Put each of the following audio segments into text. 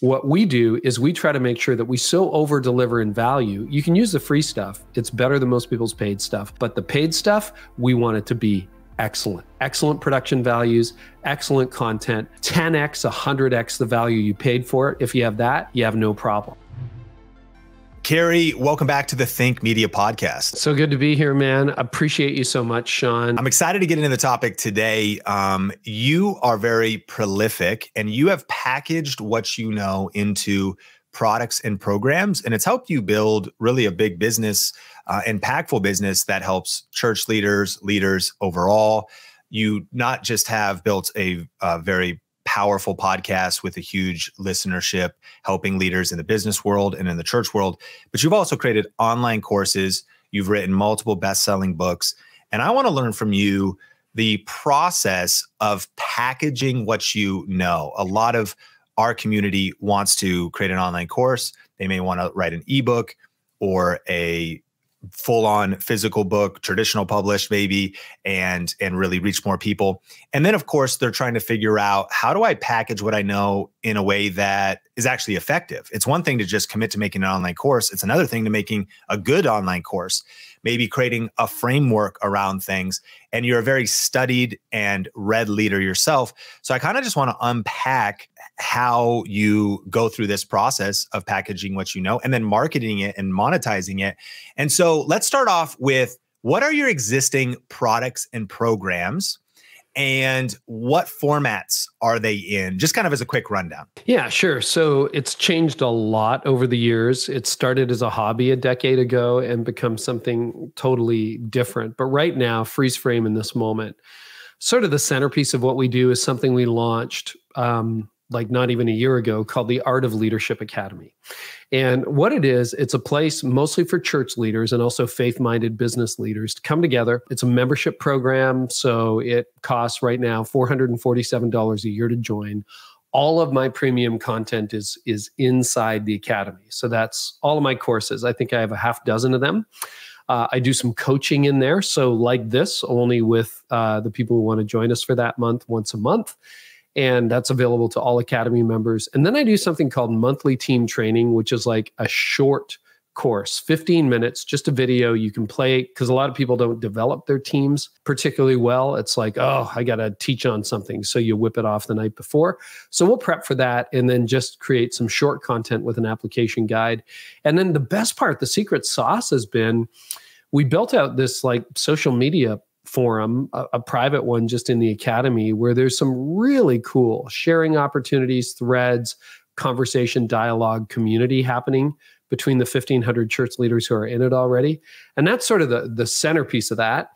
what we do is we try to make sure that we so over deliver in value. You can use the free stuff. It's better than most people's paid stuff, but the paid stuff, we want it to be excellent. Excellent production values, excellent content, 10x, 100x the value you paid for it. If you have that, you have no problem. Carey, welcome back to the Think Media podcast. So good to be here, man. Appreciate you so much, Sean. I'm excited to get into the topic today. You are very prolific and you have packaged what you know into products and programs, and it's helped you build really a big business, impactful business that helps church leaders overall. You not just have built a very powerful podcast with a huge listenership, helping leaders in the business world and in the church world, but you've also created online courses. You've written multiple best-selling books. And I want to learn from you the process of packaging what you know. A lot of our community wants to create an online course. They may want to write an ebook or a full-on physical book, traditional published maybe, and really reach more people. And then, of course, they're trying to figure out, how do I package what I know in a way that is actually effective? It's one thing to just commit to making an online course. It's another thing to making a good online course, maybe creating a framework around things. And you're a very studied and read leader yourself. So I kind of just want to unpack how you go through this process of packaging what you know and then marketing it and monetizing it. And so let's start off with, what are your existing products and programs and what formats are they in? Just kind of as a quick rundown. Yeah, sure. So it's changed a lot over the years. It started as a hobby a decade ago and become something totally different. But right now, Freeze Frame in this moment, sort of the centerpiece of what we do is something we launched like not even a year ago, called the Art of Leadership Academy. And what it is, it's a place mostly for church leaders and also faith-minded business leaders to come together. It's a membership program, so it costs right now $447 a year to join. All of my premium content is inside the academy. So that's all of my courses. I think I have a half dozen of them. I do some coaching in there. So like this, only with the people who want to join us for that month, once a month. And that's available to all Academy members. And then I do something called monthly team training, which is like a short course, 15 minutes, just a video you can play, because a lot of people don't develop their teams particularly well. It's like, oh, I got to teach on something. So you whip it off the night before. So we'll prep for that and then just create some short content with an application guide. And then the best part, the secret sauce has been, we built out this like social media forum, a private one just in the academy, where there's some really cool sharing opportunities, threads, conversation, dialogue, community happening between the 1,500 church leaders who are in it already. And that's sort of the centerpiece of that.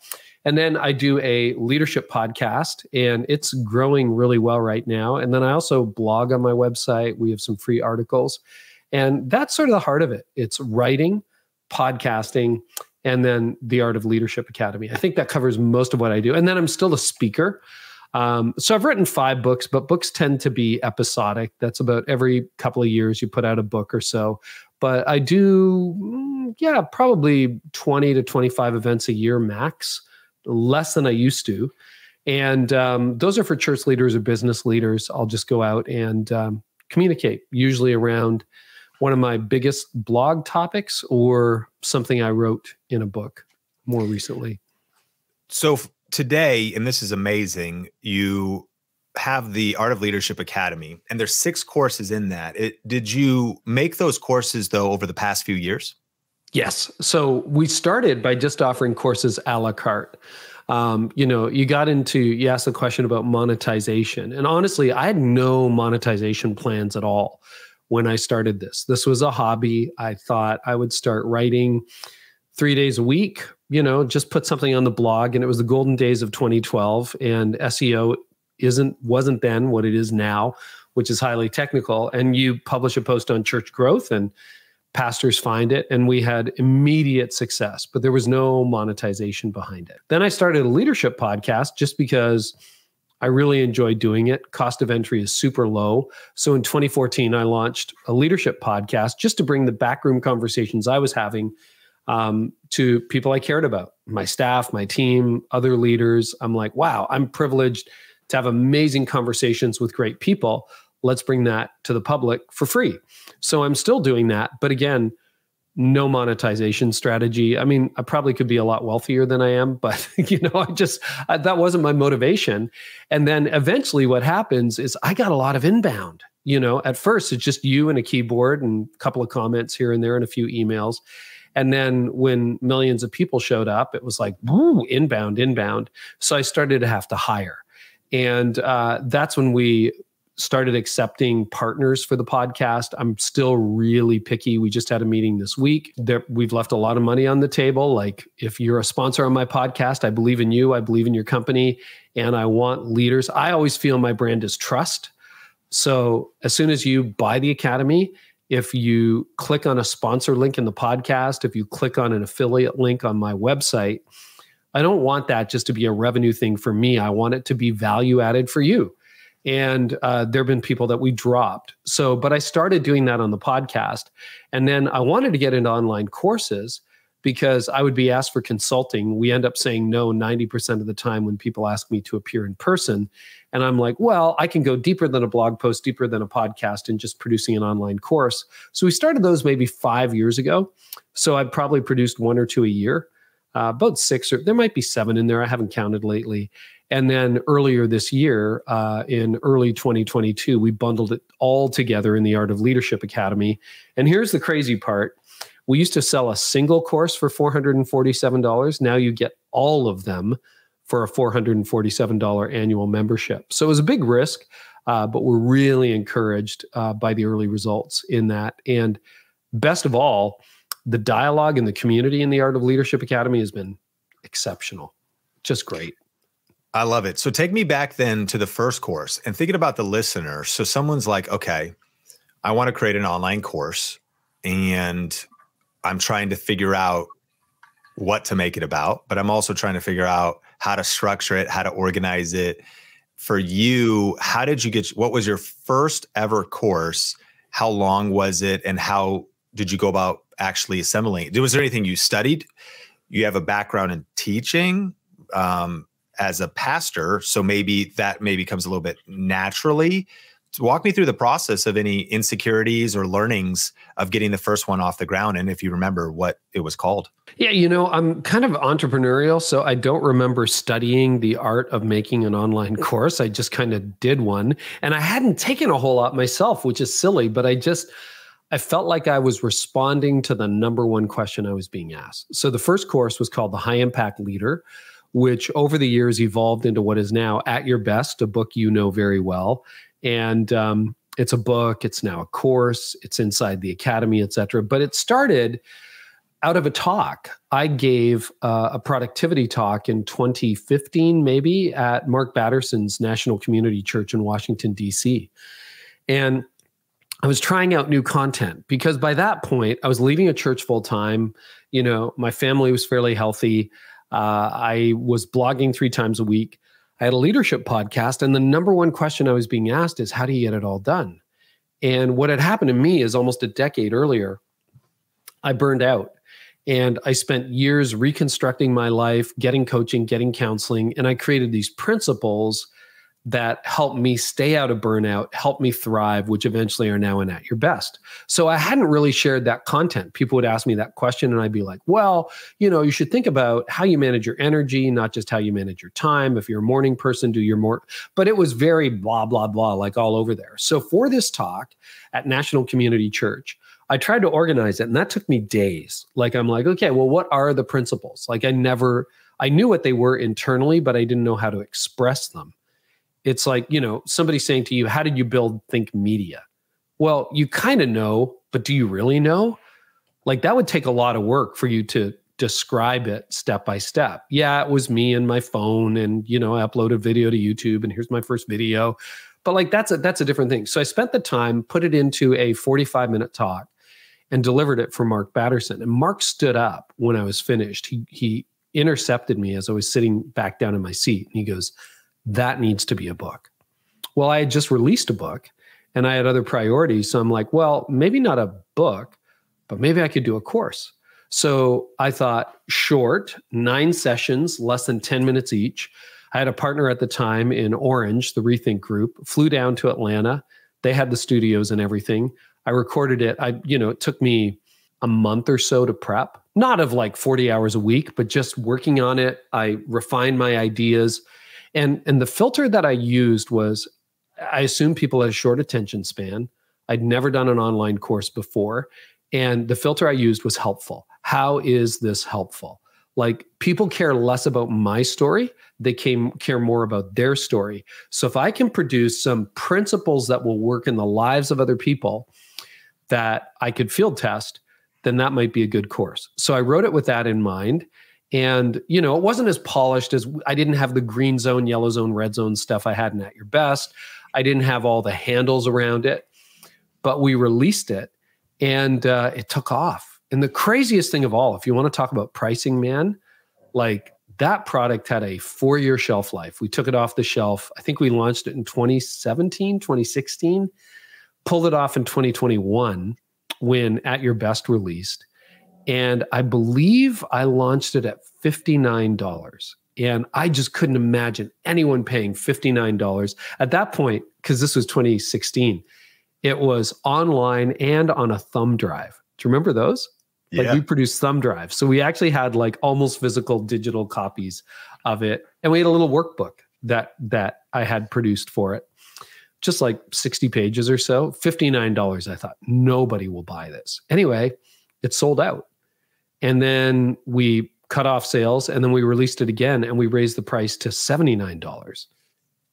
And then I do a leadership podcast, and it's growing really well right now. And then I also blog on my website. We have some free articles. And that's sort of the heart of it. It's writing, podcasting, and then the Art of Leadership Academy. I think that covers most of what I do. And then I'm still a speaker. So I've written 5 books, but books tend to be episodic. That's about every couple of years you put out a book or so. But I do, probably 20 to 25 events a year max, less than I used to. And those are for church leaders or business leaders. I'll just go out and communicate, usually around one of my biggest blog topics or something I wrote in a book more recently. So today, and this is amazing, you have the Art of Leadership Academy, and there's 6 courses in that. Did you make those courses, though, over the past few years? Yes. So we started by just offering courses a la carte. You asked the question about monetization. And honestly, I had no monetization plans at all when I started this. This was a hobby. I thought I would start writing 3 days a week, just put something on the blog. And it was the golden days of 2012. And SEO wasn't then what it is now, which is highly technical. And you publish a post on church growth and pastors find it. And we had immediate success, but there was no monetization behind it. Then I started a leadership podcast just because I really enjoyed doing it. Cost of entry is super low. So in 2014, I launched a leadership podcast just to bring the backroom conversations I was having to people I cared about, my staff, my team, other leaders. I'm like, wow, I'm privileged to have amazing conversations with great people. let's bring that to the public for free. So I'm still doing that. But again, no monetization strategy. I mean, I probably could be a lot wealthier than I am, but that wasn't my motivation. And then eventually what happens is I got a lot of inbound. At first it's just you and a keyboard and a couple of comments here and there and a few emails. And then when millions of people showed up, it was like, woo, inbound. So I started to have to hire. And that's when we started accepting partners for the podcast. I'm still really picky. We just had a meeting this week. We've left a lot of money on the table. Like, if you're a sponsor on my podcast, I believe in you. I believe in your company. And I want leaders. I always feel my brand is trust. So as soon as you buy the Academy, if you click on a sponsor link in the podcast, if you click on an affiliate link on my website, I don't want that just to be a revenue thing for me. I want it to be value added for you. And there have been people that we dropped. But I started doing that on the podcast. And then I wanted to get into online courses because I would be asked for consulting. We end up saying no 90% of the time when people ask me to appear in person. And I'm like, well, I can go deeper than a blog post, deeper than a podcast, and just producing an online course. So we started those maybe 5 years ago. So I've probably produced 1 or 2 a year, about 6, or there might be 7 in there. I haven't counted lately. And then earlier this year, in early 2022, we bundled it all together in the Art of Leadership Academy. And here's the crazy part. We used to sell a single course for $447. Now you get all of them for a $447 annual membership. So it was a big risk, but we're really encouraged by the early results in that. And best of all, the dialogue in the community in the Art of Leadership Academy has been exceptional. Just great. I love it. So take me back then to the first course and thinking about the listener. So someone's like, okay, I want to create an online course and I'm trying to figure out what to make it about, but I'm also trying to figure out how to structure it, how to organize it. For you, how did you what was your first ever course? How long was it? And how did you go about actually assembling it? Was there anything you studied? You have a background in teaching, as a pastor, so maybe that comes a little bit naturally. So walk me through the process of any insecurities or learnings of getting the first one off the ground, and if you remember what it was called. Yeah, I'm kind of entrepreneurial, so I don't remember studying the art of making an online course. I just kind of did one, and I hadn't taken a whole lot myself, which is silly, but I felt like I was responding to the number one question I was being asked. So the first course was called The High Impact Leader, which over the years evolved into what is now At Your Best, a book you know very well. And it's a book, it's now a course, it's inside the Academy, et cetera. But it started out of a talk. I gave a productivity talk in 2015, maybe, at Mark Batterson's National Community Church in Washington, D.C. And I was trying out new content because by that point, I was leaving a church full time. My family was fairly healthy. I was blogging 3 times a week. I had a leadership podcast, and the number one question I was being asked is, how do you get it all done? And what had happened to me is almost a decade earlier, I burned out. And I spent years reconstructing my life, getting coaching, getting counseling, and I created these principles that helped me stay out of burnout, helped me thrive, which eventually are now in At Your Best. So I hadn't really shared that content. People would ask me that question and I'd be like, well, you should think about how you manage your energy, not just how you manage your time. If you're a morning person, do your more, but it was very blah, blah, blah, like all over there. So for this talk at National Community Church, I tried to organize it and that took me days. I'm like, okay, well, what are the principles? I knew what they were internally, but I didn't know how to express them. It's like, somebody saying to you, how did you build Think Media? Well, you kind of know, but do you really know? That would take a lot of work for you to describe it step by step. Yeah, it was me and my phone and, I uploaded video to YouTube and here's my first video. But that's a different thing. So I spent the time, put it into a 45-minute talk and delivered it for Mark Batterson. And Mark stood up when I was finished. He intercepted me as I was sitting back down in my seat. And he goes, that needs to be a book. Well, I had just released a book and I had other priorities. So I'm like, well, maybe not a book, but maybe I could do a course. So I thought short, 9 sessions, less than 10 minutes each. I had a partner at the time in Orange, the Rethink Group, flew down to Atlanta, They had the studios and everything. I recorded it. It took me a month or so to prep, not of like 40 hours a week, but just working on it. I refined my ideas. And the filter that I used was, I assume people had a short attention span. I'd never done an online course before. And the filter I used was helpful. How is this helpful? Like, people care less about my story. They care more about their story. So if I can produce some principles that will work in the lives of other people that I could field test, then that might be a good course. So I wrote it with that in mind. And, it wasn't as polished as, I didn't have the green zone, yellow zone, red zone stuff I had in At Your Best. I didn't have all the handles around it, but we released it and it took off. And the craziest thing of all, if you want to talk about pricing, man, like, that product had a 4-year shelf life. We took it off the shelf. I think we launched it in 2017, 2016, pulled it off in 2021 when At Your Best released. And I believe I launched it at $59. And I just couldn't imagine anyone paying $59 at that point, because this was 2016. It was online and on a thumb drive. Do you remember those? Like, we produced thumb drives. So we actually had like almost physical digital copies of it. And we had a little workbook that I had produced for it. Just like 60 pages or so, $59. I thought, nobody will buy this. Anyway, it sold out. And then we cut off sales, and then we released it again, and we raised the price to $79,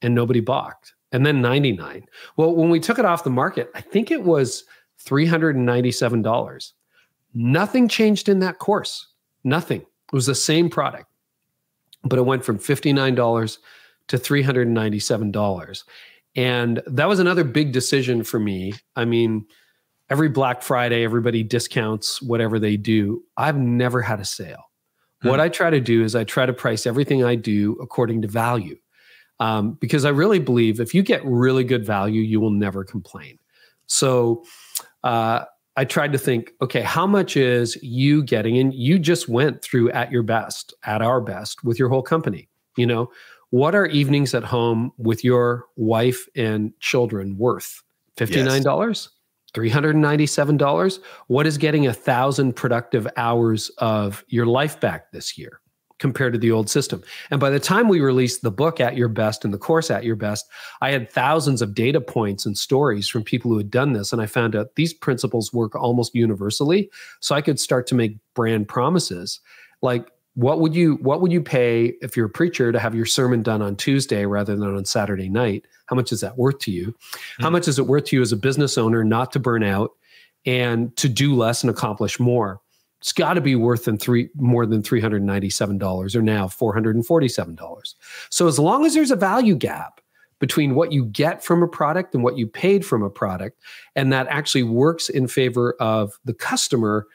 and nobody balked. And then $99. Well, when we took it off the market, I think it was $397. Nothing changed in that course. Nothing. It was the same product, but it went from $59 to $397. And that was another big decision for me. I mean, every Black Friday, everybody discounts whatever they do. I've never had a sale. What I try to do is I try to price everything I do according to value. Because I really believe if you get really good value, you will never complain. So I tried to think, okay, how much is you getting? And you just went through At Your Best, At Our Best with your whole company. What are evenings at home with your wife and children worth? $59? Yes. $397? What is getting 1,000 productive hours of your life back this year compared to the old system? And by the time we released the book At Your Best and the course At Your Best, I had thousands of data points and stories from people who had done this. And I found out these principles work almost universally. So I could start to make brand promises. Like, what would you pay if you're a preacher to have your sermon done on Tuesday rather than on Saturday night? How much is that worth to you? How much is it worth to you as a business owner not to burn out and to do less and accomplish more? It's got to be worth more than $397 or now $447. So as long as there's a value gap between what you get from a product and what you paid from a product, and that actually works in favor of the customer,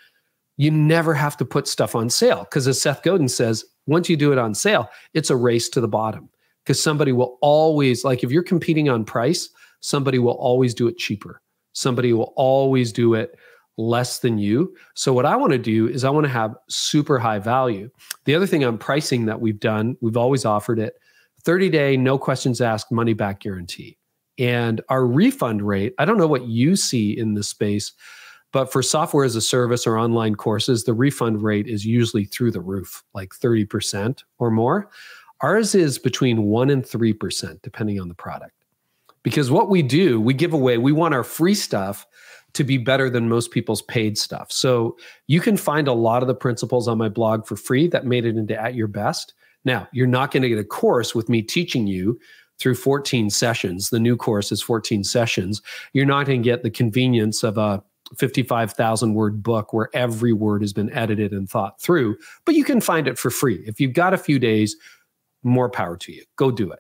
you never have to put stuff on sale. Because as Seth Godin says, once you do it on sale, it's a race to the bottom. Because somebody will always, like if you're competing on price, somebody will always do it cheaper. Somebody will always do it less than you. So what I want to do is I want to have super high value. The other thing on pricing that we've done, we've always offered it, 30-day, no questions asked, money back guarantee. And our refund rate, I don't know what you see in this space, but for software as a service or online courses, the refund rate is usually through the roof, like 30% or more. Ours is between 1% and 3%, depending on the product. Because what we do, we give away, we want our free stuff to be better than most people's paid stuff. So you can find a lot of the principles on my blog for free that made it into At Your Best. Now, you're not going to get a course with me teaching you through 14 sessions. The new course is 14 sessions. You're not going to get the convenience of a 55,000 word book where every word has been edited and thought through, but you can find it for free. If you've got a few days, more power to you. Go do it.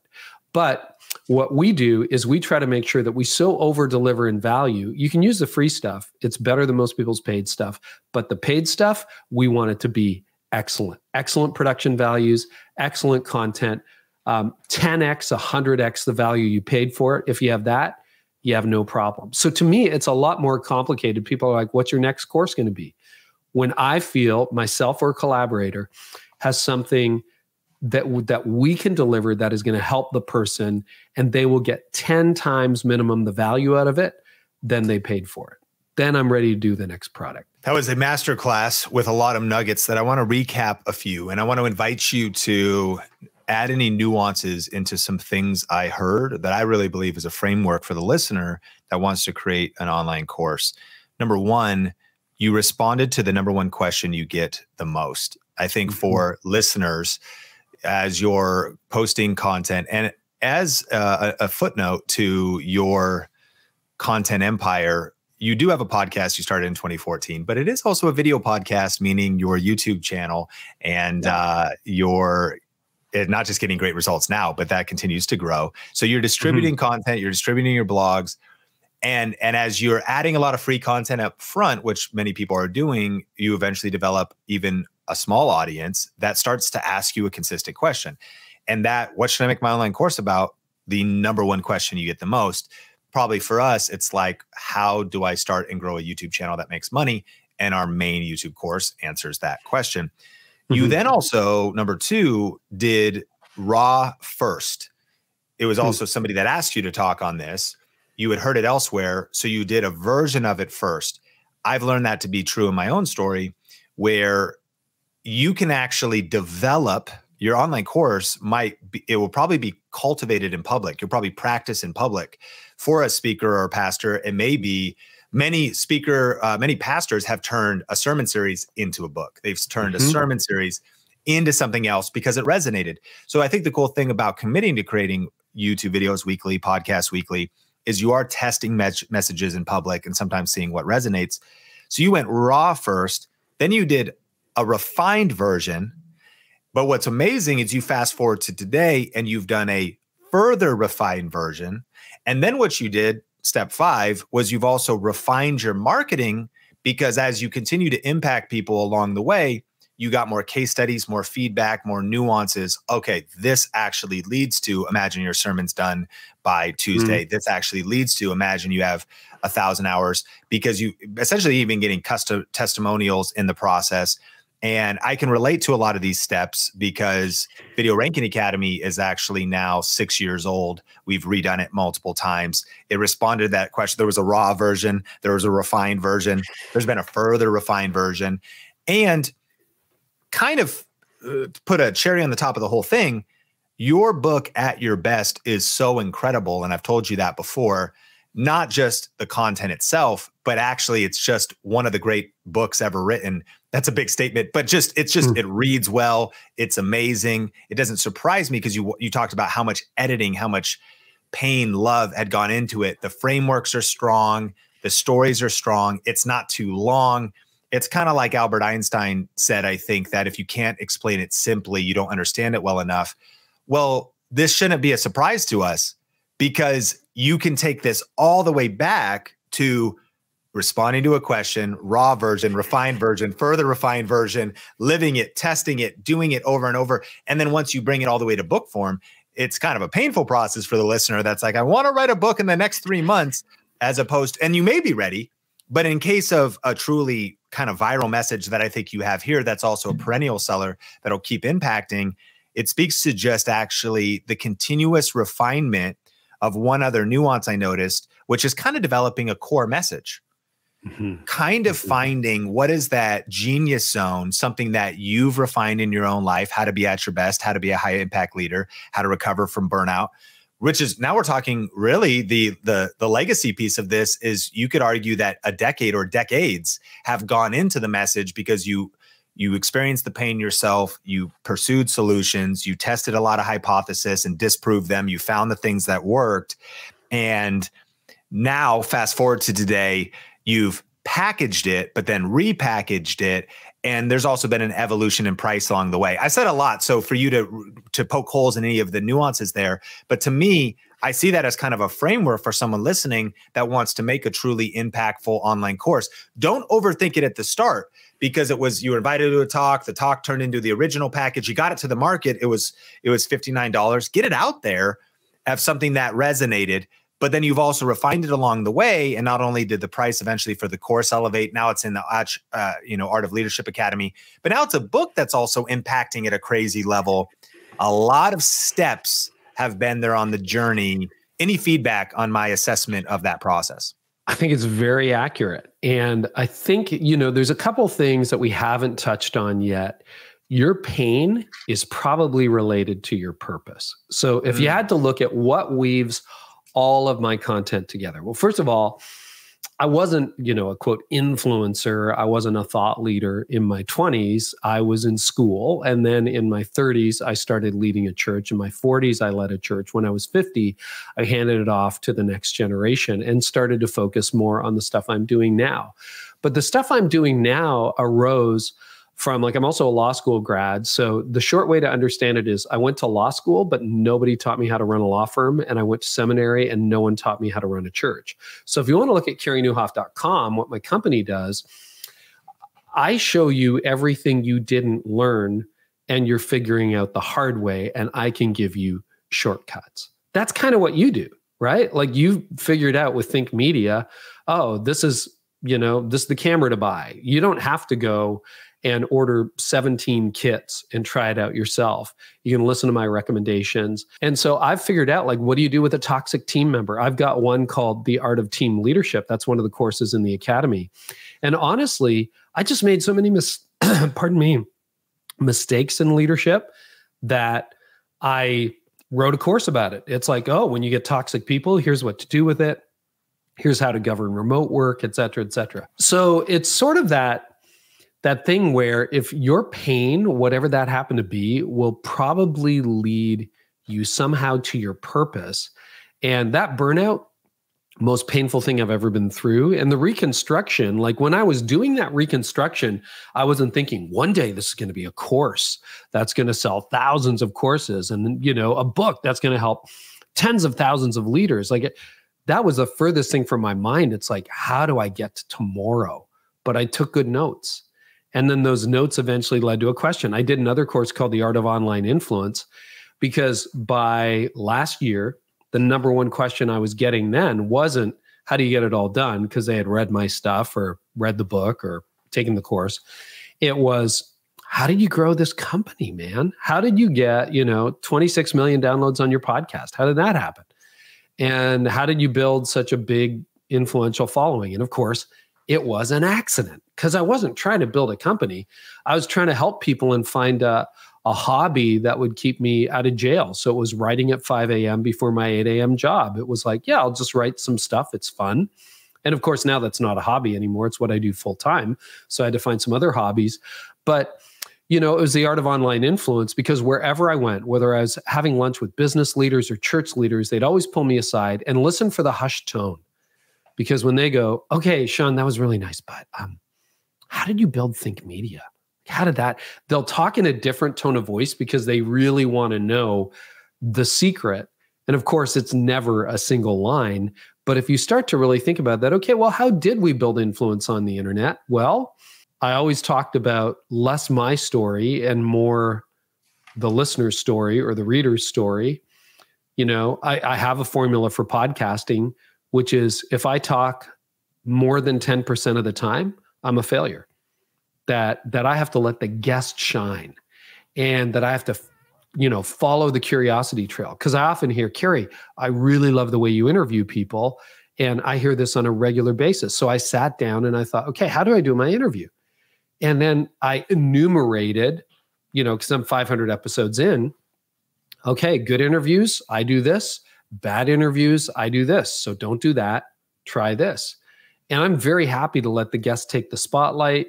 But what we do is we try to make sure that we so over deliver in value. You can use the free stuff. It's better than most people's paid stuff, but the paid stuff, we want it to be excellent, excellent production values, excellent content, 10x, 100x the value you paid for it. If you have that, you have no problem. So to me, it's a lot more complicated. People are like, what's your next course going to be? When I feel myself or a collaborator has something that we can deliver that is going to help the person, and they will get 10 times minimum the value out of it than they paid for it. Then I'm ready to do the next product. That was a masterclass with a lot of nuggets that I want to recap a few, and I want to invite you to add any nuances into some things I heard that I really believe is a framework for the listener that wants to create an online course. Number one, you responded to the number one question you get the most. I think for listeners, as you're posting content and as a footnote to your content empire, you do have a podcast you started in 2014, but it is also a video podcast, meaning your YouTube channel and your not just getting great results now, but that continues to grow. So you're distributing content, you're distributing your blogs. And as you're adding a lot of free content up front, which many people are doing, you eventually develop even a small audience that starts to ask you a consistent question. And that, what should I make my online course about? The number one question you get the most. Probably for us, it's like, how do I start and grow a YouTube channel that makes money? And our main YouTube course answers that question. You then also, number two, did Raw first. It was also somebody that asked you to talk on this. You had heard it elsewhere, so you did a version of it first. I've learned that to be true in my own story, where you can actually develop your online course. It will probably be cultivated in public. You'll probably practice in public. For a speaker or a pastor, it may be many pastors have turned a sermon series into a book. They've turned a sermon series into something else because it resonated. So I think the cool thing about committing to creating YouTube videos weekly, podcasts weekly, is you are testing messages in public and sometimes seeing what resonates. So you went raw first, then you did a refined version. But what's amazing is you fast forward to today and you've done a further refined version. And then what you did, step 5, was you've also refined your marketing, because as you continue to impact people along the way, you got more case studies, more feedback, more nuances. Okay, this actually leads to, imagine your sermon's done by Tuesday. This actually leads to, imagine you have 1,000 hours, because you essentially even getting custom testimonials in the process. And I can relate to a lot of these steps because Video Ranking Academy is actually now 6 years old. We've redone it multiple times. It responded to that question. There was a raw version. There was a refined version. There's been a further refined version. And kind of put a cherry on the top of the whole thing, your book At Your Best is so incredible. And I've told you that before, not just the content itself, but actually it's just one of the great books ever written. That's a big statement, but it reads well. It's amazing. It doesn't surprise me because you talked about how much editing, how much pain, love had gone into it. The frameworks are strong. The stories are strong. It's not too long. It's kind of like Albert Einstein said, I think, that if you can't explain it simply, you don't understand it well enough. Well, this shouldn't be a surprise to us, because you can take this all the way back to responding to a question, raw version, refined version, further refined version, living it, testing it, doing it over and over. And then once you bring it all the way to book form, it's kind of a painful process for the listener that's like, I want to write a book in the next 3 months, as opposed to, and you may be ready, but in case of a truly kind of viral message that I think you have here, that's also a perennial seller that'll keep impacting, it speaks to just actually the continuous refinement of one other nuance I noticed, which is kind of developing a core message. Kind of finding what is that genius zone, something that you've refined in your own life, how to be at your best, how to be a high impact leader, how to recover from burnout, which is, now we're talking really the legacy piece of this is, you could argue that a decade or decades have gone into the message because you experienced the pain yourself, you pursued solutions, you tested a lot of hypotheses and disproved them, you found the things that worked. And now fast forward to today, you've packaged it, but then repackaged it. And there's also been an evolution in price along the way. I said a lot, so for you to poke holes in any of the nuances there. But to me, I see that as kind of a framework for someone listening that wants to make a truly impactful online course. Don't overthink it at the start, because you were invited to a talk, the talk turned into the original package, you got it to the market, it was $59. Get it out there, have something that resonated. But then you've also refined it along the way. And not only did the price eventually for the course elevate, now it's in the Art of Leadership Academy, but now it's a book that's also impacting at a crazy level. A lot of steps have been there on the journey. Any feedback on my assessment of that process? I think it's very accurate. And I think, there's a couple things that we haven't touched on yet. Your pain is probably related to your purpose. So if you had to look at what weaves all of my content together, well, first of all, I wasn't, a quote influencer. I wasn't a thought leader in my 20s. I was in school. And then in my 30s, I started leading a church. In my 40s, I led a church. When I was 50, I handed it off to the next generation and started to focus more on the stuff I'm doing now. But the stuff I'm doing now arose from, I'm also a law school grad. So the short way to understand it is I went to law school, but nobody taught me how to run a law firm. And I went to seminary and no one taught me how to run a church. So if you want to look at KerryNeuwhof.com, what my company does, I show you everything you didn't learn and you're figuring out the hard way, and I can give you shortcuts. That's kind of what you do, right? You figured out with Think Media, oh, this is the camera to buy. You don't have to go and order 17 kits and try it out yourself. You can listen to my recommendations. And so I've figured out, what do you do with a toxic team member? I've got one called The Art of Team Leadership. That's one of the courses in the academy. And honestly, I just made so many mistakes in leadership that I wrote a course about it. It's when you get toxic people, here's what to do with it. Here's how to govern remote work, et cetera, et cetera. So it's sort of that thing where if your pain, whatever that happened to be, will probably lead you somehow to your purpose. And that burnout, most painful thing I've ever been through. And the reconstruction, when I was doing that reconstruction, I wasn't thinking one day this is going to be a course that's going to sell thousands of courses and, a book that's going to help tens of thousands of leaders. That was the furthest thing from my mind. It's how do I get to tomorrow? But I took good notes. And then those notes eventually led to a question. I did another course called The Art of Online Influence because by last year, the number one question I was getting then wasn't, how do you get it all done? Because they had read my stuff or read the book or taken the course. It was, how did you grow this company, man? How did you get, 26 million downloads on your podcast? How did that happen? And how did you build such a big influential following? And of course, it was an accident because I wasn't trying to build a company. I was trying to help people and find a hobby that would keep me out of jail. So it was writing at 5 a.m. before my 8 a.m. job. It was I'll just write some stuff. It's fun. And of course, now that's not a hobby anymore. It's what I do full time. So I had to find some other hobbies. But, it was the art of online influence because wherever I went, whether I was having lunch with business leaders or church leaders, they'd always pull me aside and listen for the hushed tone. Because when they go, okay, Sean, that was really nice, but how did you build Think Media? How did that? They'll talk in a different tone of voice because they really want to know the secret. And of course, it's never a single line. But if you start to really think about that, okay, well, how did we build influence on the internet? Well, I always talked about less my story and more the listener's story or the reader's story. I have a formula for podcasting, which is if I talk more than 10% of the time, I'm a failure. That I have to let the guest shine and that I have to, follow the curiosity trail. Because I often hear, Kerry, I really love the way you interview people. And I hear this on a regular basis. So I sat down and I thought, okay, how do I do my interview? And then I enumerated, because I'm 500 episodes in, okay, good interviews, I do this. Bad interviews, I do this. So don't do that. Try this. And I'm very happy to let the guest take the spotlight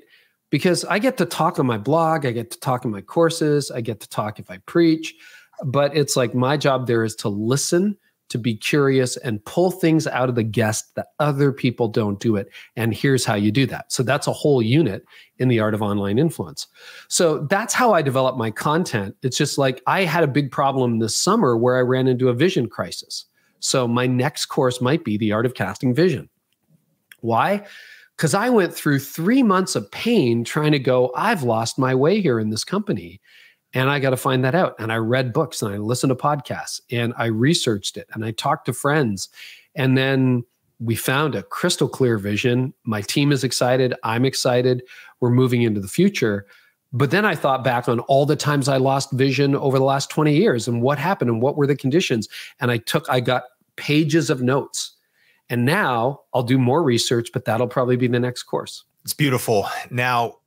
because I get to talk on my blog. I get to talk in my courses. I get to talk if I preach. But it's my job there is to listen, to be curious and pull things out of the guest that other people don't do it. And here's how you do that. So that's a whole unit in the art of online influence. So that's how I develop my content. It's just I had a big problem this summer where I ran into a vision crisis. So my next course might be the art of casting vision. Why? Because I went through 3 months of pain trying to go, I've lost my way here in this company. And I got to find that out. And I read books and I listened to podcasts and I researched it and I talked to friends. And then we found a crystal clear vision. My team is excited. I'm excited. We're moving into the future. But then I thought back on all the times I lost vision over the last 20 years and what happened and what were the conditions. And I got pages of notes. And now I'll do more research, but that'll probably be the next course. It's beautiful. Now,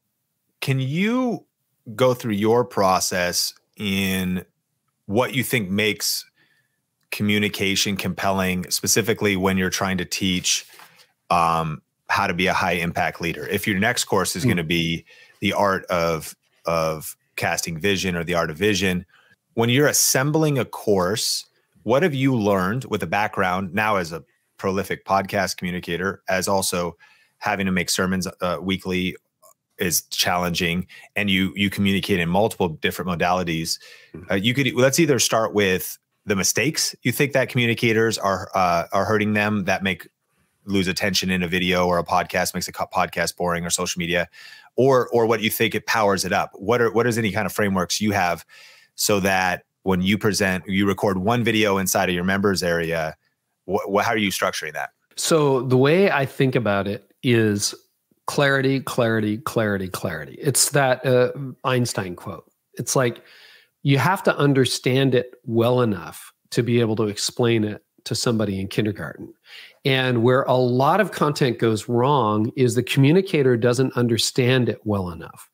can you go through your process in what you think makes communication compelling, specifically when you're trying to teach how to be a high impact leader? If your next course is going to be the art of casting vision or the art of vision, when you're assembling a course, what have you learned with a background now as a prolific podcast communicator, as also having to make sermons weekly is challenging, and you communicate in multiple different modalities? Let's either start with the mistakes you think that communicators are hurting them, that lose attention in a video or a podcast, makes a podcast boring, or social media, or what you think it powers it up. What is any kind of frameworks you have so that when you present, you record one video inside of your members area, how are you structuring that? So the way I think about it is clarity, clarity, clarity, clarity. It's that Einstein quote. It's like you have to understand it well enough to be able to explain it to somebody in kindergarten. And where a lot of content goes wrong is the communicator doesn't understand it well enough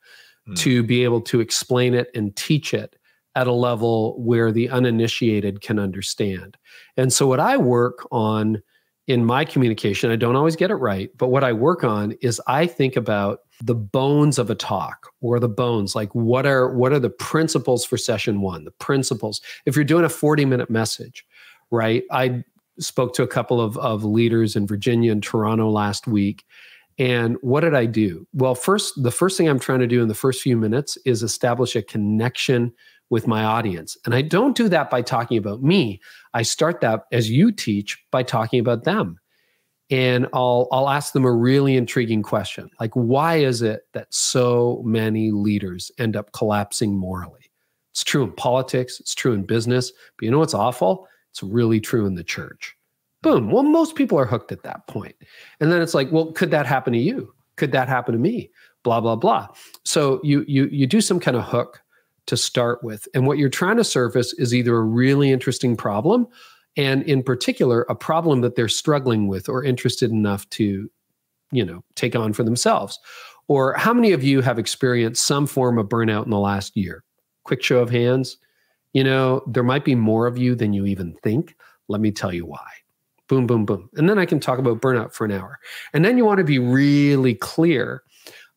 to be able to explain it and teach it at a level where the uninitiated can understand. And so what I work on in my communication, I don't always get it right, but what I work on is I think about the bones of a talk, or the bones, like what are the principles for session one, the principles. If you're doing a 40-minute message, right? I spoke to a couple of leaders in Virginia and Toronto last week. And what did I do? Well, the first thing I'm trying to do in the first few minutes is establish a connection with my audience. And I don't do that by talking about me. I start that, as you teach, by talking about them. And I'll ask them a really intriguing question. Like, why is it that so many leaders end up collapsing morally? It's true in politics. It's true in business. But you know what's awful? It's really true in the church. Boom. Well, most people are hooked at that point. And then it's like, well, could that happen to you? Could that happen to me? Blah, blah, blah. So you do some kind of hook to start with. And what you're trying to surface is either a really interesting problem, and in particular, a problem that they're struggling with or interested enough to, take on for themselves. Or how many of you have experienced some form of burnout in the last year? Quick show of hands. There might be more of you than you even think. Let me tell you why. Boom, boom, boom. And then I can talk about burnout for an hour. And then you want to be really clear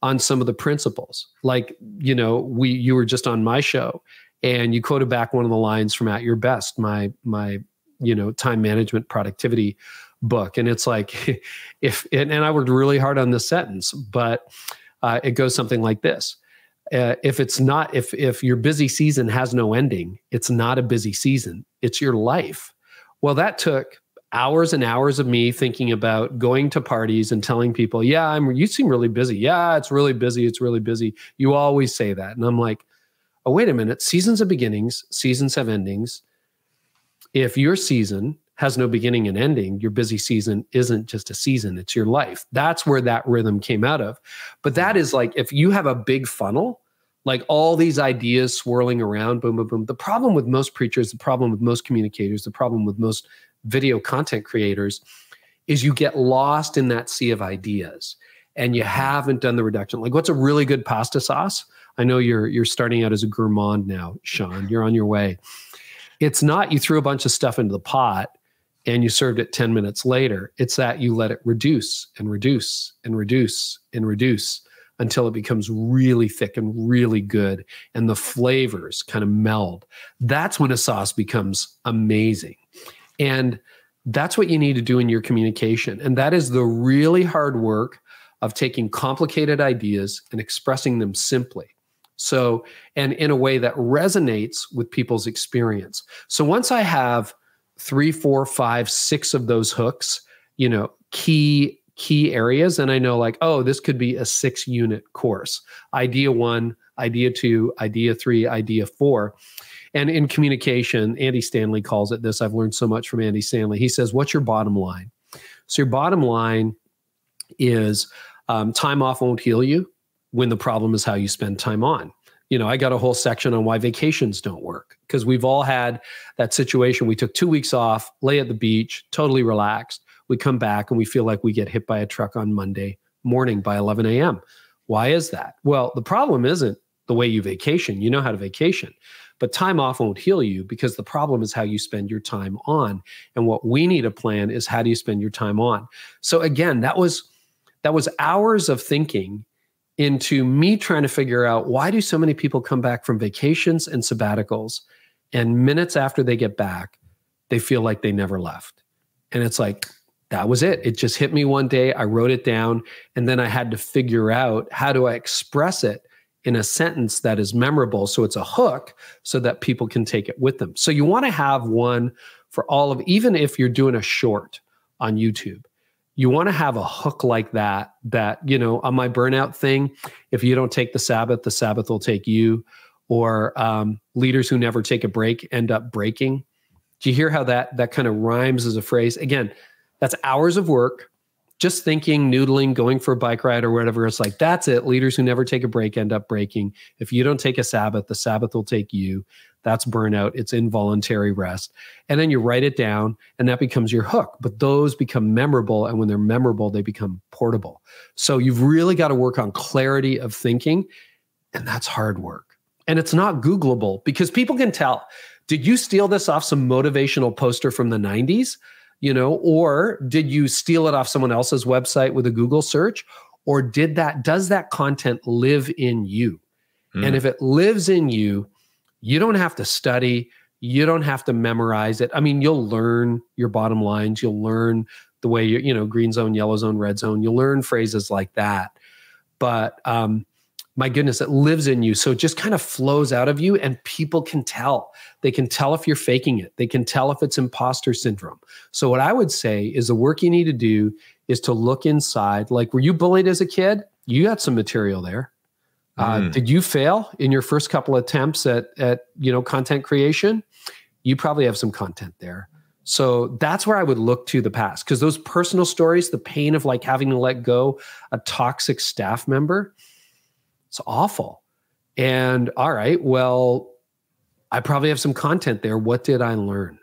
on some of the principles. Like, you were just on my show and you quoted back one of the lines from At Your Best, my time management productivity book. And it's like, and I worked really hard on this sentence, but it goes something like this. If your busy season has no ending, it's not a busy season, it's your life. Well, that took hours and hours of me thinking about going to parties and telling people, you seem really busy. Yeah, it's really busy. It's really busy. You always say that. And I'm like, oh, wait a minute. Seasons have beginnings. Seasons have endings. If your season has no beginning and ending, your busy season isn't just a season, it's your life. That's where that rhythm came out of. But that is like, if you have a big funnel, like all these ideas swirling around, boom, boom, boom. The problem with most preachers, the problem with most communicators, the problem with most video content creators is you get lost in that sea of ideas and you haven't done the reduction. Like, what's a really good pasta sauce? I know you're starting out as a gourmand now, Sean. You're on your way. It's not you threw a bunch of stuff into the pot and you served it 10 minutes later. It's that you let it reduce and reduce and reduce and reduce until it becomes really thick and really good and the flavors kind of meld. That's when a sauce becomes amazing. And that's what you need to do in your communication. And that is the really hard work of taking complicated ideas and expressing them simply. So, and in a way that resonates with people's experience. So once I have 3, 4, 5, 6 of those hooks, key areas, and I know like, oh, this could be a 6-unit course. Idea 1, idea 2, idea 3, idea 4. And in communication, Andy Stanley calls it this. I've learned so much from Andy Stanley. He says, what's your bottom line? So your bottom line is time off won't heal you when the problem is how you spend time on. I got a whole section on why vacations don't work, because we've all had that situation. We took 2 weeks off, lay at the beach, totally relaxed. We come back and we feel like we get hit by a truck on Monday morning by 11 a.m. Why is that? Well, the problem isn't the way you vacation. You know how to vacation, but time off won't heal you, because the problem is how you spend your time on. And what we need to plan is, how do you spend your time on? So again, that was hours of thinking into me trying to figure out, why do so many people come back from vacations and sabbaticals, and minutes after they get back, they feel like they never left? And it's like, that was it. It just hit me one day. I wrote it down, and then I had to figure out, how do I express it in a sentence that is memorable, so it's a hook, so that people can take it with them. So you want to have one for all of, even if you're doing a short on YouTube, you want to have a hook like that, on my burnout thing, if you don't take the Sabbath will take you, or leaders who never take a break end up breaking. Do you hear how that kind of rhymes as a phrase? Again, that's hours of work, just thinking, noodling, going for a bike ride or whatever. It's like, that's it. Leaders who never take a break end up breaking. If you don't take a Sabbath, the Sabbath will take you. That's burnout. It's involuntary rest. And then you write it down, and that becomes your hook. But those become memorable. And when they're memorable, they become portable. So you've really got to work on clarity of thinking. And that's hard work. And it's not Googleable, because people can tell. Did you steal this off some motivational poster from the 90s? Or did you steal it off someone else's website with a Google search? Or does that content live in you? And if it lives in you, you don't have to study. You don't have to memorize it. I mean, you'll learn your bottom lines. You'll learn the way green zone, yellow zone, red zone. You'll learn phrases like that. But my goodness, it lives in you. So it just kind of flows out of you, and people can tell. They can tell if you're faking it. They can tell if it's imposter syndrome. So what I would say is, the work you need to do is to look inside. Like, were you bullied as a kid? You got some material there. Did you fail in your first couple of attempts at content creation? You probably have some content there. So that's where I would look to the past, because those personal stories, the pain of like having to let go a toxic staff member, it's awful. And all right, well, I probably have some content there. What did I learn?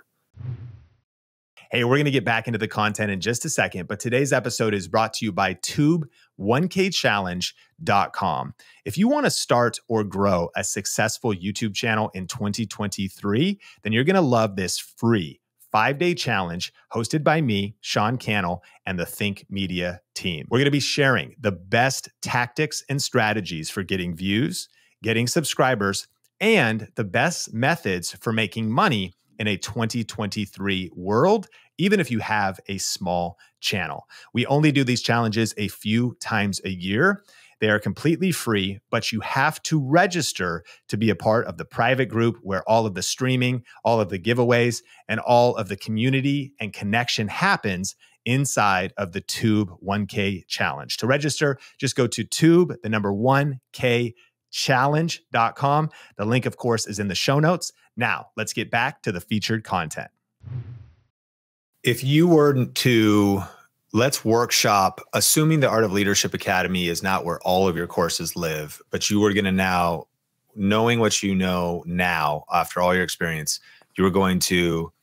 Hey, we're going to get back into the content in just a second, but today's episode is brought to you by Tube1KChallenge.com. If you want to start or grow a successful YouTube channel in 2023, then you're going to love this free 5-day challenge hosted by me, Sean Cannell, and the Think Media team. We're going to be sharing the best tactics and strategies for getting views, getting subscribers, and the best methods for making money in a 2023 world, even if you have a small channel. We only do these challenges a few times a year. They are completely free, but you have to register to be a part of the private group where all of the streaming, all of the giveaways, and all of the community and connection happens inside of the Tube 1K Challenge. To register, just go to Tube1KChallenge.com. The link, of course, is in the show notes. Now, let's get back to the featured content. If you were to, let's workshop, assuming the Art of Leadership Academy is not where all of your courses live, but you were going to now, knowing what you know now, after all your experience, you were going to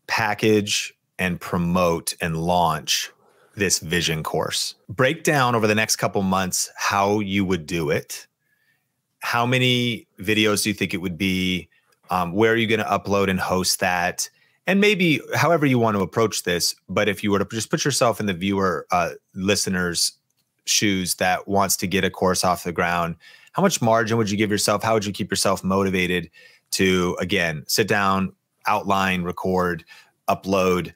package and promote and launch this vision course. Break down over the next couple months how you would do it. How many videos do you think it would be? Where are you going to upload and host that? And maybe however you want to approach this, but if you were to just put yourself in the viewer, listener's shoes that wants to get a course off the ground, how much margin would you give yourself? How would you keep yourself motivated to, again, sit down, outline, record, upload,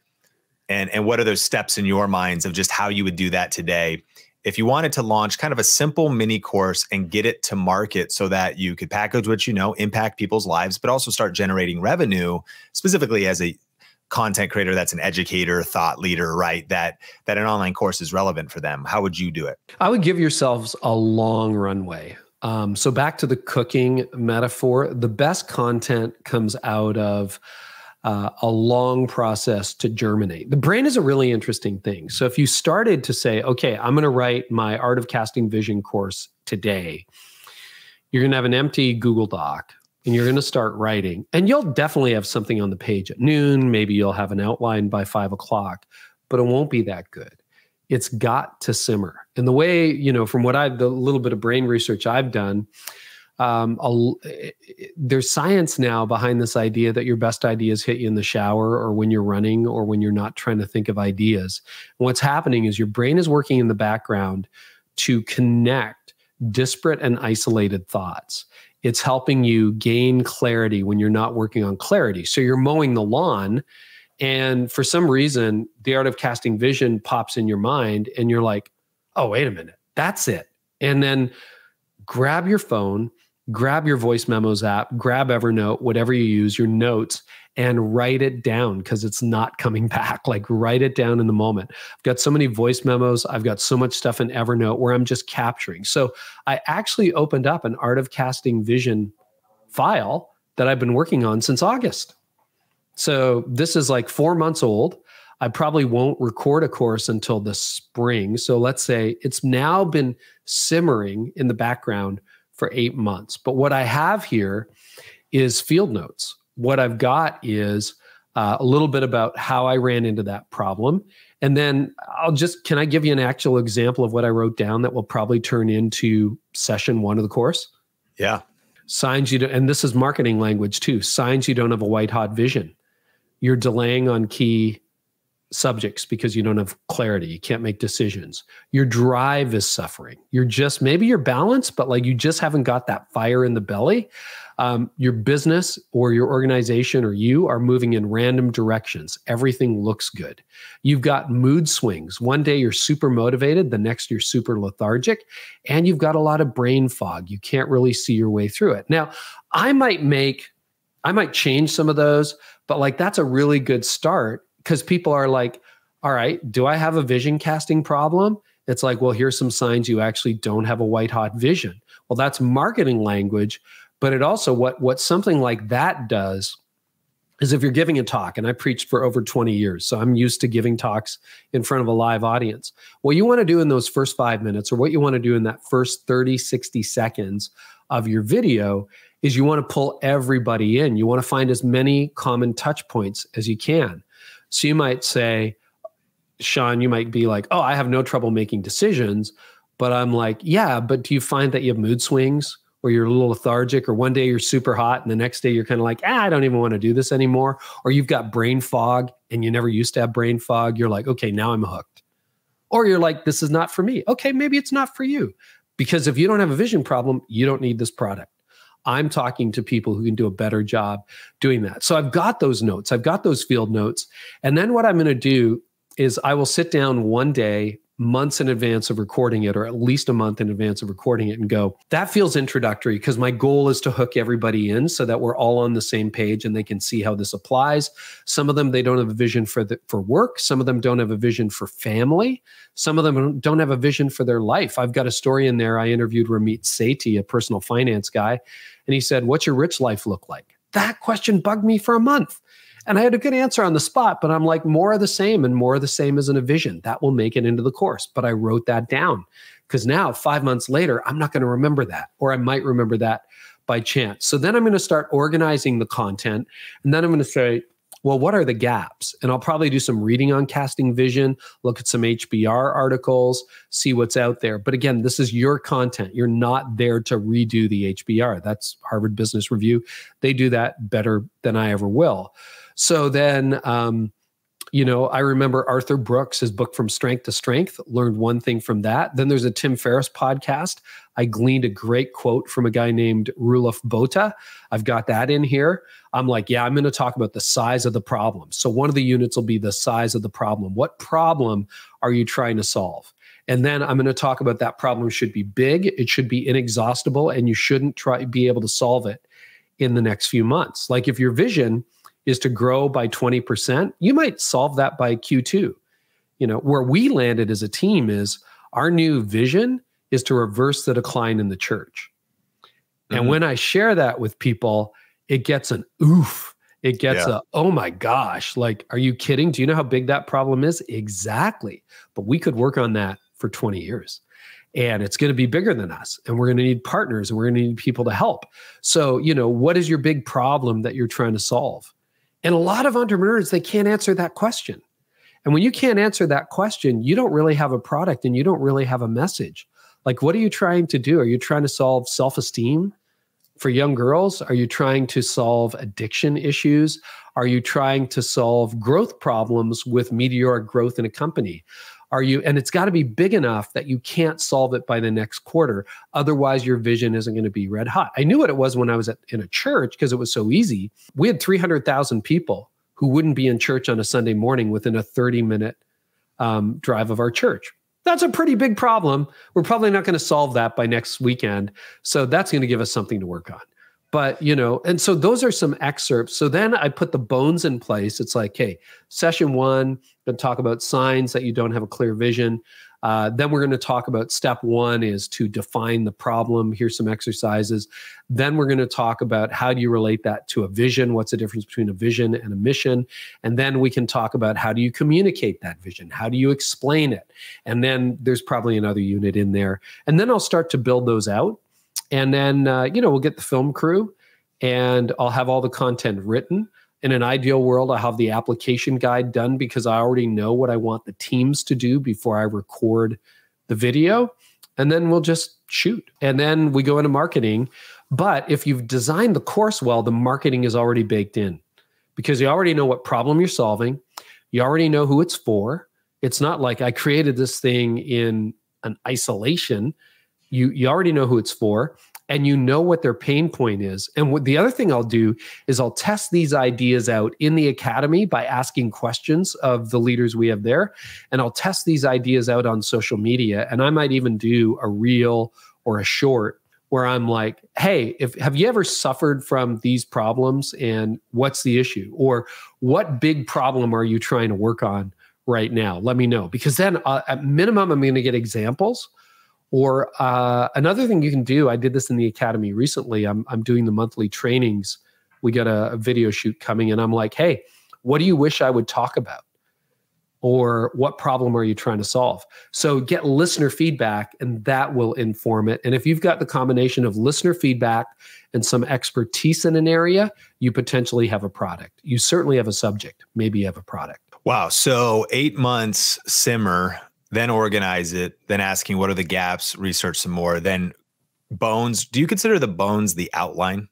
and what are those steps in your minds of just how you would do that today? If you wanted to launch kind of a simple mini course and get it to market so that you could package what you know, impact people's lives, but also start generating revenue, specifically as a content creator that's an educator, thought leader, right? That an online course is relevant for them. How would you do it? I would give yourselves a long runway. So back to the cooking metaphor, the best content comes out of a long process to germinate. The brain is a really interesting thing. So if you started to say, okay, I'm going to write my Art of Casting Vision course today, You're going to have an empty Google Doc and you're going to start writing. And you'll definitely have something on the page at noon. Maybe you'll have an outline by 5 o'clock, but it won't be that good. It's got to simmer. And the way, from the little bit of brain research I've done, there's science now behind this idea that your best ideas hit you in the shower or when you're running or when you're not trying to think of ideas. And what's happening is your brain is working in the background to connect disparate and isolated thoughts. It's helping you gain clarity when you're not working on clarity. So you're mowing the lawn, and for some reason, the art of casting vision pops in your mind, and you're like, oh, wait a minute, that's it. And then grab your phone, grab your voice memos app, grab Evernote, whatever you use, your notes, and write it down because it's not coming back. Like, write it down in the moment. I've got so many voice memos. I've got so much stuff in Evernote where I'm just capturing. So I actually opened up an Art of Casting Vision file that I've been working on since August. So this is like 4 months old. I probably won't record a course until the spring. So let's say it's now been simmering in the background for 8 months. But what I have here is field notes. What I've got is a little bit about how I ran into that problem. And then can I give you an actual example of what I wrote down that will probably turn into session 1 of the course? Yeah. Signs you don't, and this is marketing language too. Signs you don't have a white hot vision. You're delaying on key subjects because you don't have clarity. You can't make decisions. Your drive is suffering. Maybe you're balanced, but like you just haven't got that fire in the belly. Your business or your organization or you are moving in random directions. Everything looks good. You've got mood swings. One day you're super motivated. The next you're super lethargic, and you've got a lot of brain fog. You can't really see your way through it. Now, I might change some of those, but like that's a really good start. Because people are like, all right, do I have a vision casting problem? It's like, well, here's some signs you actually don't have a white hot vision. Well, that's marketing language, but it also, what something like that does is if you're giving a talk, and I preached for over 20 years, so I'm used to giving talks in front of a live audience. What you want to do in those first 5 minutes, or what you want to do in that first 30, 60 seconds of your video, is you want to pull everybody in. You want to find as many common touch points as you can. So you might say, Sean, you might be like, oh, I have no trouble making decisions. But I'm like, yeah, but do you find that you have mood swings or you're a little lethargic, or one day you're super hot and the next day you're kind of like, I don't even want to do this anymore. Or you've got brain fog and you never used to have brain fog. You're like, okay, now I'm hooked. Or you're like, this is not for me. Okay, maybe it's not for you. Because if you don't have a vision problem, you don't need this product. I'm talking to people who can do a better job doing that. So I've got those notes. I've got those field notes. And then what I'm going to do is I will sit down one day, months in advance of recording it, or at least a month in advance of recording it, and go, that feels introductory, because my goal is to hook everybody in so that we're all on the same page and they can see how this applies. Some of them, they don't have a vision for work. Some of them don't have a vision for family. Some of them don't have a vision for their life. I've got a story in there. I interviewed Ramit Sethi, a personal finance guy, and he said, what's your rich life look like? That question bugged me for a month. And I had a good answer on the spot, but I'm like, more of the same, and more of the same isn't a vision. That will make it into the course. But I wrote that down, because now 5 months later, I'm not going to remember that, or I might remember that by chance. So then I'm going to start organizing the content. And then I'm going to say, well, what are the gaps? And I'll probably do some reading on casting vision, look at some HBR articles, see what's out there. But again, this is your content. You're not there to redo the HBR. That's Harvard Business Review. They do that better than I ever will. So then, I remember Arthur Brooks, his book From Strength to Strength, learned one thing from that. Then there's a Tim Ferriss podcast. I gleaned a great quote from a guy named Roelof Botha. I've got that in here. I'm like, yeah, I'm going to talk about the size of the problem. So one of the units will be the size of the problem. What problem are you trying to solve? And then I'm going to talk about that problem should be big. It should be inexhaustible, and you shouldn't be able to solve it in the next few months. Like if your vision is to grow by 20%, you might solve that by Q2. Where we landed as a team is our new vision is to reverse the decline in the church. Mm-hmm. And when I share that with people, it gets an oof. It gets a, oh my gosh, like, are you kidding? Do you know how big that problem is? Exactly. But we could work on that for 20 years. and it's going to be bigger than us, and we're going to need partners, and we're going to need people to help. So, what is your big problem that you're trying to solve? And a lot of entrepreneurs, they can't answer that question. And when you can't answer that question, you don't really have a product and you don't really have a message. Like, what are you trying to do? Are you trying to solve self-esteem for young girls? Are you trying to solve addiction issues? Are you trying to solve growth problems with meteoric growth in a company? And it's got to be big enough that you can't solve it by the next quarter. Otherwise, your vision isn't going to be red hot. I knew what it was when I was in a church because it was so easy. We had 300,000 people who wouldn't be in church on a Sunday morning within a 30-minute drive of our church. That's a pretty big problem. We're probably not going to solve that by next weekend. So that's going to give us something to work on. But, and so those are some excerpts. So then I put the bones in place. It's like, hey, session 1, going to talk about signs that you don't have a clear vision. Then we're going to talk about step 1 is to define the problem. Here's some exercises. Then we're going to talk about how do you relate that to a vision? What's the difference between a vision and a mission? And then we can talk about how do you communicate that vision? How do you explain it? And then there's probably another unit in there. And then I'll start to build those out. And then, we'll get the film crew and I'll have all the content written. In an ideal world, I'll have the application guide done because I already know what I want the teams to do before I record the video. And then we'll just shoot. And then we go into marketing. But if you've designed the course well, the marketing is already baked in because you already know what problem you're solving. You already know who it's for. It's not like I created this thing in an isolation. You already know who it's for, and you know what their pain point is. And the other thing I'll do is I'll test these ideas out in the academy by asking questions of the leaders we have there. And I'll test these ideas out on social media. And I might even do a reel or a short where I'm like, hey, have you ever suffered from these problems and what's the issue? Or what big problem are you trying to work on right now? Let me know. Because then at minimum, I'm going to get examples. Or another thing you can do, I did this in the academy recently. I'm doing the monthly trainings. We got a video shoot coming and I'm like, hey, what do you wish I would talk about? Or what problem are you trying to solve? So get listener feedback and that will inform it. And if you've got the combination of listener feedback and some expertise in an area, you potentially have a product. You certainly have a subject. Maybe you have a product. Wow. So 8 months simmer, then organize it, then asking what are the gaps, research some more, then bones. Do you consider the bones the outline?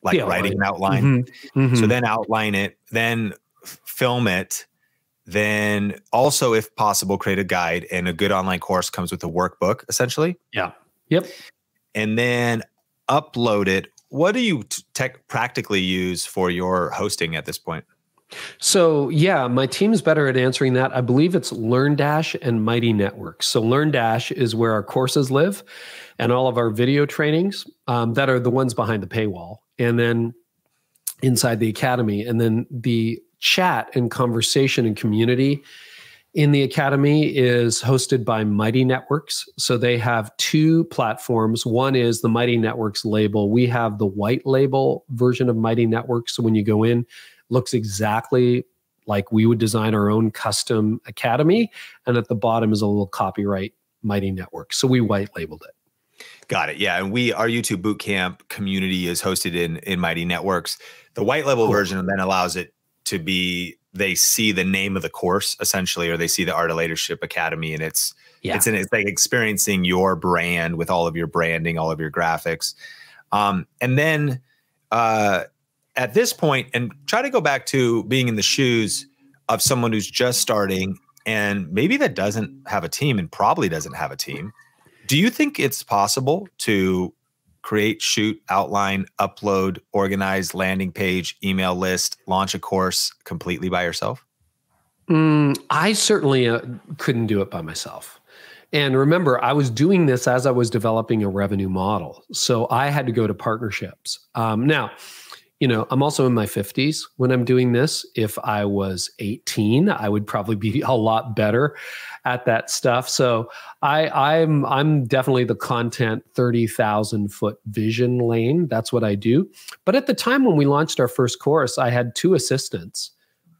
Like writing an outline? Mm-hmm. Mm-hmm. So then outline it, then film it, then also, if possible, create a guide, and a good online course comes with a workbook, essentially. Yeah. Yep. And then upload it. What do you practically use for your hosting at this point? So yeah, my team's better at answering that. I believe it's LearnDash and Mighty Networks. So LearnDash is where our courses live and all of our video trainings that are the ones behind the paywall. And then inside the academy, and then the chat and conversation and community in the academy is hosted by Mighty Networks. So they have 2 platforms. One is the Mighty Networks label. We have the white label version of Mighty Networks. So when you go in, looks exactly like we would design our own custom academy. And at the bottom is a little copyright Mighty Networks. So we white labeled it. Got it. Yeah. And our YouTube Bootcamp community is hosted in Mighty Networks. The white label version then allows it to be, they see the name of the course essentially, or they see the Art of Leadership Academy, and it's like experiencing your brand with all of your branding, all of your graphics. And then at this point, and try to go back to being in the shoes of someone who's just starting and maybe that doesn't have a team and probably doesn't have a team. Do you think it's possible to create, shoot, outline, upload, organize, landing page, email list, launch a course completely by yourself? I certainly couldn't do it by myself. And remember, I was doing this as I was developing a revenue model. So I had to go to partnerships. Now, I'm also in my 50s when I'm doing this. If I was 18, I would probably be a lot better at that stuff. So I'm definitely the content 30,000 foot vision lane. That's what I do. But at the time when we launched our first course, I had 2 assistants.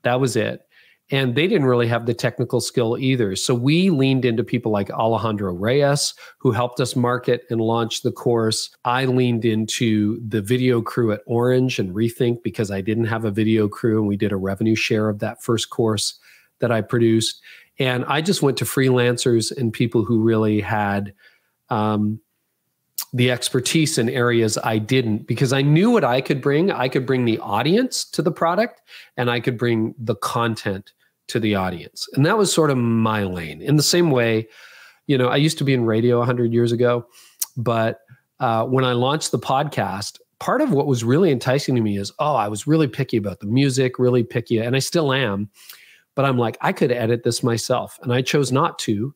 That was it. And they didn't really have the technical skill either. So we leaned into people like Alejandro Reyes, who helped us market and launch the course. I leaned into the video crew at Orange and Rethink because I didn't have a video crew, and we did a revenue share of that first course that I produced. And I just went to freelancers and people who really had the expertise in areas I didn't, because I knew what I could bring. I could bring the audience to the product, and I could bring the content to the audience. And that was sort of my lane. In the same way, you know, I used to be in radio 100 years ago, but when I launched the podcast, part of what was really enticing to me is, I was really picky about the music, really picky, and I still am. But I'm like, I could edit this myself. And I chose not to,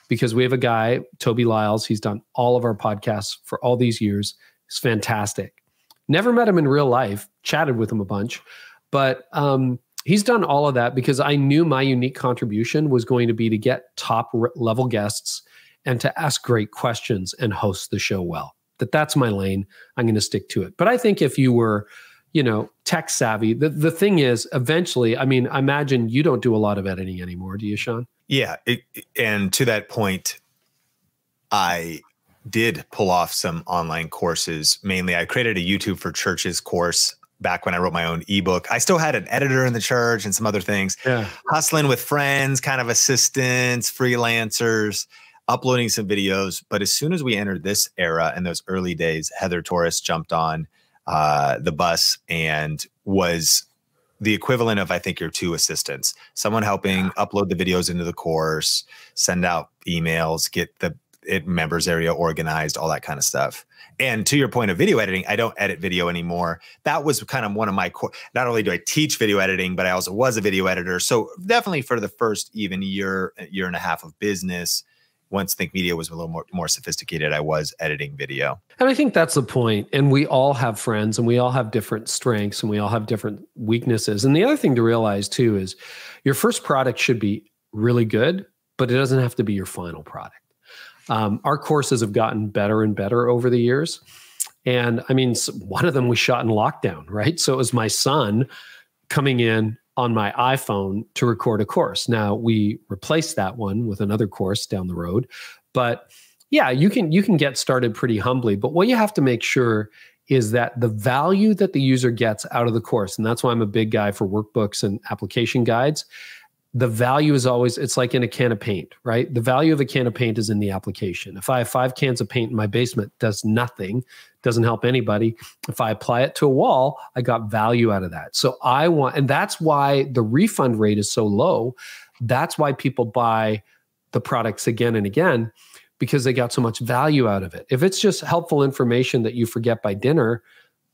because we have a guy, Toby Lyles. He's done all of our podcasts for all these years. He's fantastic. Never met him in real life, chatted with him a bunch, but he's done all of that because I knew my unique contribution was going to be to get top level guests and to ask great questions and host the show well. That's my lane. I'm going to stick to it. But I think if you were, you know, tech savvy, the thing is, eventually, I mean, I imagine you don't do a lot of editing anymore, do you, Sean? Yeah. And to that point, I did pull off some online courses. Mainly, I created a YouTube for Churches course back when I wrote my own ebook. I still had an editor in the church and some other things. Yeah. Hustling with friends, kind of assistants, freelancers, uploading some videos. But as soon as we entered this era, in those early days, Heather Torres jumped on the bus and was the equivalent of, I think, your two assistants, someone helping upload the videos into the course, send out emails, get the members area organized, all that kind of stuff. And to your point of video editing, I don't edit video anymore. That was kind of one of my core. Not only do I teach video editing, but I also was a video editor. So definitely for the first even year and a half of business, once Think Media was a little more sophisticated, I was editing video. And I think that's the point. And we all have friends, and we all have different strengths, and we all have different weaknesses. And the other thing to realize too is your first product should be really good, but it doesn't have to be your final product. Our courses have gotten better and better over the years. And I mean, one of them we shot in lockdown, right? So it was my son coming in on my iPhone to record a course. Now we replaced that one with another course down the road, but yeah, you can get started pretty humbly. But what you have to make sure is that the value that the user gets out of the course, and that's why I'm a big guy for workbooks and application guides. The value is always, it's like in a can of paint, right? The value of a can of paint is in the application. If I have 5 cans of paint in my basement, does nothing, doesn't help anybody. If I apply it to a wall, I got value out of that. So I want, and that's why the refund rate is so low. That's why people buy the products again and again, because they got so much value out of it. If it's just helpful information that you forget by dinner,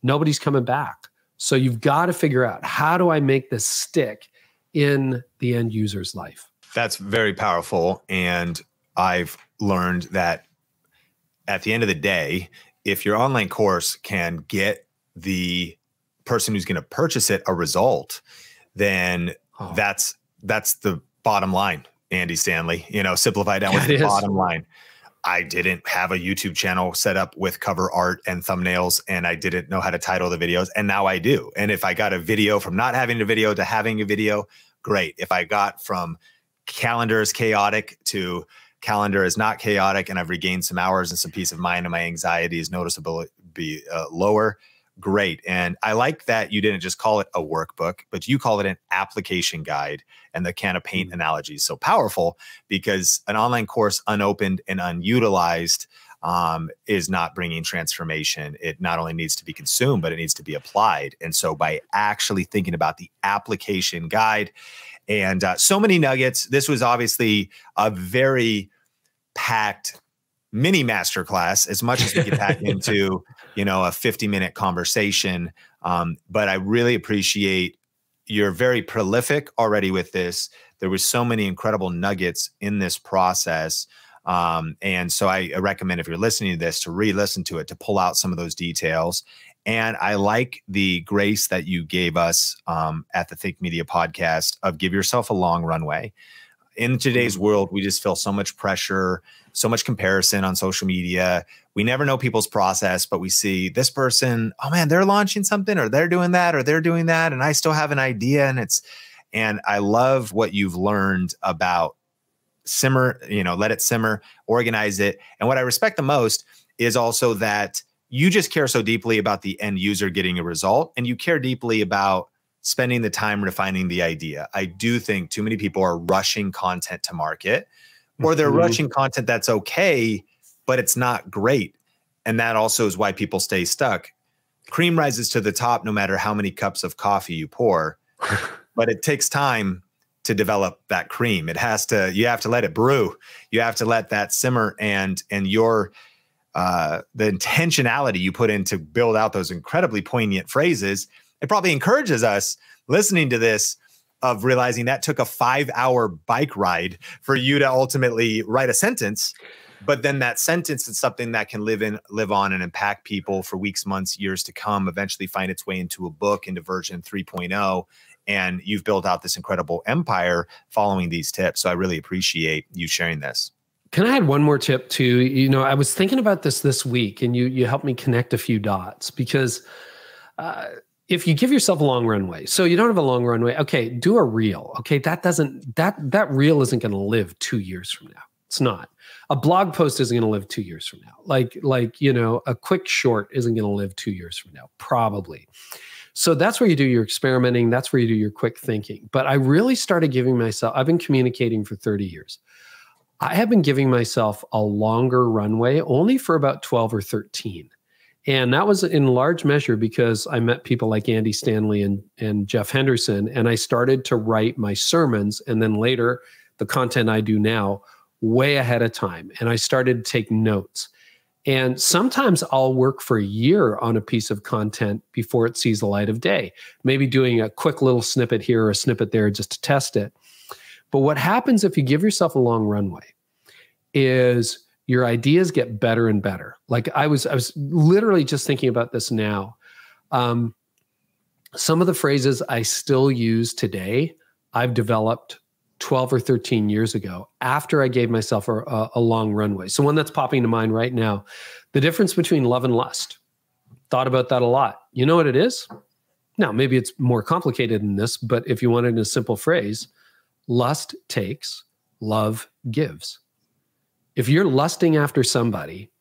nobody's coming back. So you've got to figure out, how do I make this stick in the end user's life? That's very powerful. And I've learned that at the end of the day, if your online course can get the person who's going to purchase it a result, then that's the bottom line, Andy Stanley. You know, simplified down with the bottom line. I didn't have a YouTube channel set up with cover art and thumbnails, and I didn't know how to title the videos. And now I do. And if I got a video from not having a video to having a video, great. If I got from calendar is chaotic to calendar is not chaotic, and I've regained some hours and some peace of mind, and my anxiety is noticeably lower, great. And I like that you didn't just call it a workbook, but you call it an application guide. And the can of paint analogy is so powerful, because an online course unopened and unutilized is not bringing transformation. It not only needs to be consumed, but it needs to be applied. And so by actually thinking about the application guide, and so many nuggets, this was obviously a very packed mini masterclass, as much as we could pack into, you know, a 50-minute conversation. But I really appreciate, you're very prolific already with this. There was so many incredible nuggets in this process. And so I recommend, if you're listening to this, to re-listen to it, to pull out some of those details. And I like the grace that you gave us at the Think Media podcast of give yourself a long runway. In today's world, we just feel so much pressure, so much comparison on social media. We never know people's process, but we see this person, oh man, they're launching something, or they're doing that, or they're doing that, and I still have an idea. And And I love what you've learned about simmer, let it simmer, organize it. And what I respect the most is also that you just care so deeply about the end user getting a result, and you care deeply about spending the time refining the idea. I do think too many people are rushing content to market, or they're rushing content that's okay, but it's not great. And that also is why people stay stuck. Cream rises to the top no matter how many cups of coffee you pour, but it takes time to develop that cream. You have to let it brew. You have to let that simmer, and the intentionality you put in to build out those incredibly poignant phrases. It probably encourages us listening to this of realizing that took a 5-hour bike ride for you to ultimately write a sentence. But then that sentence is something that can live on and impact people for weeks, months, years to come, eventually find its way into a book, into version 3.0. And you've built out this incredible empire following these tips. So I really appreciate you sharing this. Can I add one more tip too? I was thinking about this week, and you helped me connect a few dots, because if you give yourself a long runway, so you don't have a long runway, okay, do a reel. Okay, that reel isn't going to live 2 years from now. It's not. A blog post isn't going to live 2 years from now. A quick short isn't going to live 2 years from now, probably. So that's where you do your experimenting. That's where you do your quick thinking. But I really started giving myself, I've been communicating for 30 years. I have been giving myself a longer runway only for about 12 or 13. And that was in large measure because I met people like Andy Stanley and Jeff Henderson, and I started to write my sermons, and then later the content I do now way ahead of time. And I started to take notes. And sometimes I'll work for a year on a piece of content before it sees the light of day, maybe doing a quick little snippet here or a snippet there just to test it. But what happens if you give yourself a long runway is your ideas get better and better. Like I was literally just thinking about this now. Some of the phrases I still use today, I've developed 12 or 13 years ago after I gave myself a long runway. So one that's popping to mind right now, the difference between love and lust. Thought about that a lot. You know what it is? Now, maybe it's more complicated than this, but if you want it in a simple phrase, lust takes, love gives. If you're lusting after somebody,